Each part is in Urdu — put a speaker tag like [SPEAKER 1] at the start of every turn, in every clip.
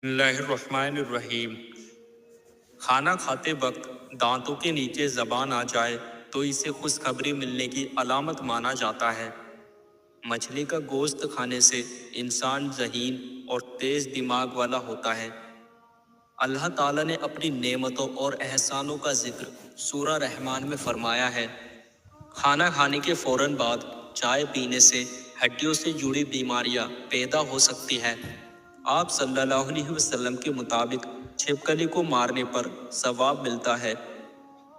[SPEAKER 1] اللہ الرحمن الرحیم۔ کھانا کھاتے وقت دانتوں کے نیچے زبان آ جائے تو اسے خوشخبری ملنے کی علامت مانا جاتا ہے۔ مچھلی کا گوشت کھانے سے انسان ذہین اور تیز دماغ والا ہوتا ہے۔ اللہ تعالیٰ نے اپنی نعمتوں اور احسانوں کا ذکر سورہ رحمان میں فرمایا ہے۔ کھانا کھانے کے فوراً بعد چائے پینے سے ہڈیوں سے جڑی بیماریاں پیدا ہو سکتی ہیں۔ آپ صلی اللہ علیہ وسلم کے مطابق چھپکلی کو مارنے پر ثواب ملتا ہے۔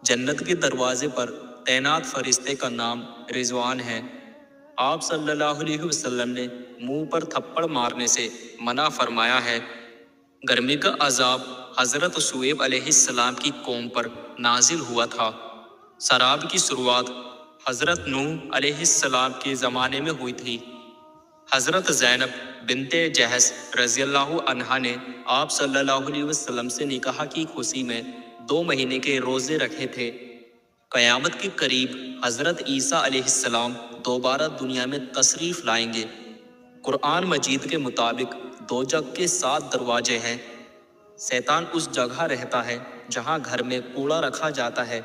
[SPEAKER 1] جنت کے دروازے پر تعینات فرشتے کا نام رضوان ہے۔ آپ صلی اللہ علیہ وسلم نے منہ پر تھپڑ مارنے سے منع فرمایا ہے۔ گرمی کا عذاب حضرت شعیب علیہ السلام کی قوم پر نازل ہوا تھا۔ سراب کی شروعات حضرت نوح علیہ السلام کے زمانے میں ہوئی تھی۔ حضرت زینب بنت جہش رضی اللہ عنہا نے آپ صلی اللہ علیہ وسلم سے نکاح کی خوشی میں 2 مہینے کے روزے رکھے تھے۔ قیامت کے قریب حضرت عیسیٰ علیہ السلام دوبارہ دنیا میں تشریف لائیں گے۔ قرآن مجید کے مطابق دوزخ کے 7 دروازے ہیں۔ شیطان اس جگہ رہتا ہے جہاں گھر میں کوڑا رکھا جاتا ہے۔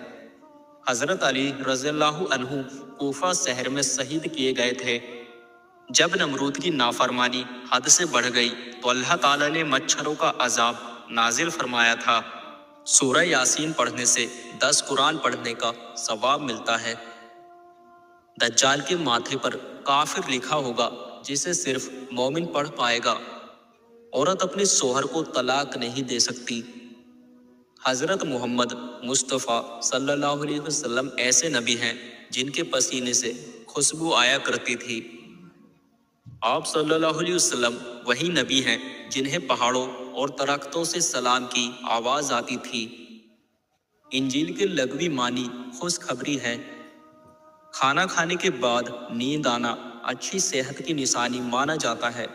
[SPEAKER 1] حضرت علی رضی اللہ عنہ کوفہ شہر میں شہید کیے گئے تھے۔ جب نمرود کی نافرمانی حد سے بڑھ گئی تو اللہ تعالیٰ نے مچھروں کا عذاب نازل فرمایا تھا۔ سورہ یاسین پڑھنے سے 10 قرآن پڑھنے کا ثواب ملتا ہے۔ دجال کے ماتھے پر کافر لکھا ہوگا جسے صرف مومن پڑھ پائے گا۔ عورت اپنے شوہر کو طلاق نہیں دے سکتی۔ حضرت محمد مصطفیٰ صلی اللہ علیہ وسلم ایسے نبی ہیں جن کے پسینے سے خوشبو آیا کرتی تھی۔ آپ صلی اللہ علیہ وسلم وہی نبی ہیں جنہیں پہاڑوں اور درختوں سے سلام کی آواز آتی تھی۔ انجیل کے لغوی معنی خوشخبری ہے۔ کھانا کھانے کے بعد نیند آنا اچھی صحت کی نشانی مانا جاتا ہے۔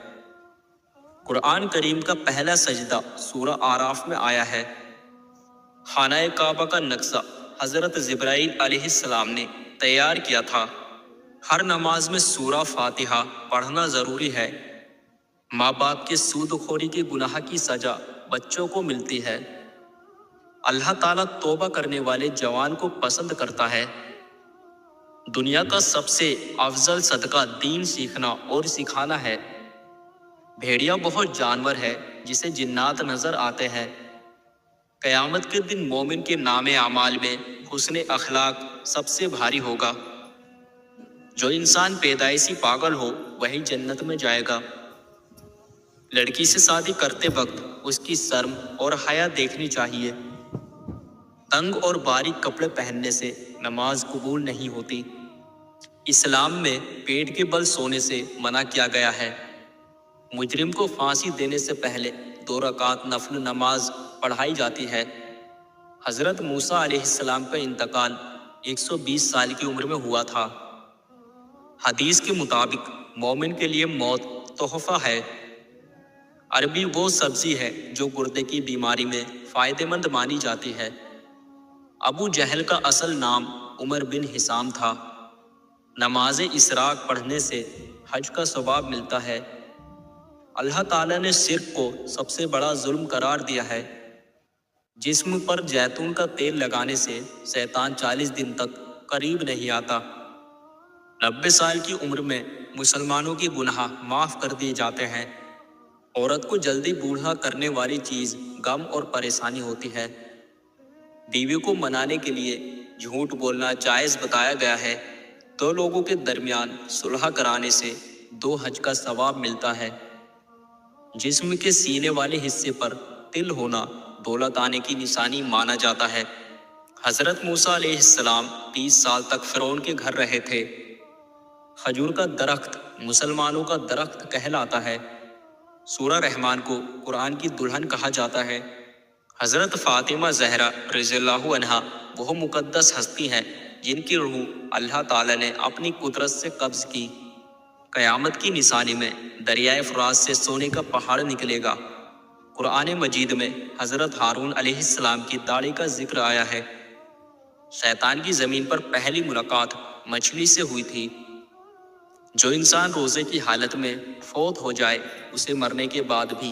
[SPEAKER 1] قرآن کریم کا پہلا سجدہ سورہ اعراف میں آیا ہے۔ خانہ کعبہ کا نقشہ حضرت جبرائیل علیہ السلام نے تیار کیا تھا۔ ہر نماز میں سورہ فاتحہ پڑھنا ضروری ہے۔ ماں باپ کے سود خوری کے گناہ کی سزا بچوں کو ملتی ہے۔ اللہ تعالیٰ توبہ کرنے والے جوان کو پسند کرتا ہے۔ دنیا کا سب سے افضل صدقہ دین سیکھنا اور سکھانا ہے۔ بھیڑیا بہت جانور ہے جسے جنات نظر آتے ہیں۔ قیامت کے دن مومن کے نام اعمال میں حسن اخلاق سب سے بھاری ہوگا۔ جو انسان پیدائشی پاگل ہو وہی جنت میں جائے گا۔ لڑکی سے شادی کرتے وقت اس کی شرم اور حیا دیکھنی چاہیے۔ تنگ اور باریک کپڑے پہننے سے نماز قبول نہیں ہوتی۔ اسلام میں پیٹ کے بل سونے سے منع کیا گیا ہے۔ مجرم کو پھانسی دینے سے پہلے 2 رکعت نفل نماز پڑھائی جاتی ہے۔ حضرت موسیٰ علیہ السلام کا انتقال 120 سال کی عمر میں ہوا تھا۔ حدیث کے مطابق مومن کے لیے موت تحفہ ہے۔ عربی وہ سبزی ہے جو گردے کی بیماری میں فائدہ مند مانی جاتی ہے۔ ابو جہل کا اصل نام عمر بن حسام تھا۔ نماز اشراق پڑھنے سے حج کا ثواب ملتا ہے۔ اللہ تعالیٰ نے شرک کو سب سے بڑا ظلم قرار دیا ہے۔ جسم پر زیتون کا تیل لگانے سے شیطان 40 دن تک قریب نہیں آتا۔ 90 سال کی عمر میں مسلمانوں کی گناہ معاف کر دیے جاتے ہیں۔ عورت کو جلدی بوڑھا کرنے والی چیز غم اور پریشانی ہوتی ہے۔ بیوی کو منانے کے لیے جھوٹ بولنا جائز بتایا گیا ہے۔ 2 لوگوں کے درمیان صلح کرانے سے 2 حج کا ثواب ملتا ہے۔ جسم کے سینے والے حصے پر تل ہونا دولت آنے کی نشانی مانا جاتا ہے۔ حضرت موسیٰ علیہ السلام 30 سال تک فرعون کے گھر رہے تھے۔ کھجور کا درخت مسلمانوں کا درخت کہلاتا ہے۔ سورہ رحمان کو قرآن کی دلہن کہا جاتا ہے۔ حضرت فاطمہ زہرا رضی اللہ عنہا وہ مقدس ہستی ہیں جن کی روح اللہ تعالیٰ نے اپنی قدرت سے قبض کی۔ قیامت کی نشانی میں دریائے فرات سے سونے کا پہاڑ نکلے گا۔ قرآن مجید میں حضرت ہارون علیہ السلام کی داڑھی کا ذکر آیا ہے۔ شیطان کی زمین پر پہلی ملاقات مچھلی سے ہوئی تھی۔ جو انسان روزے کی حالت میں فوت ہو جائے اسے مرنے کے بعد بھی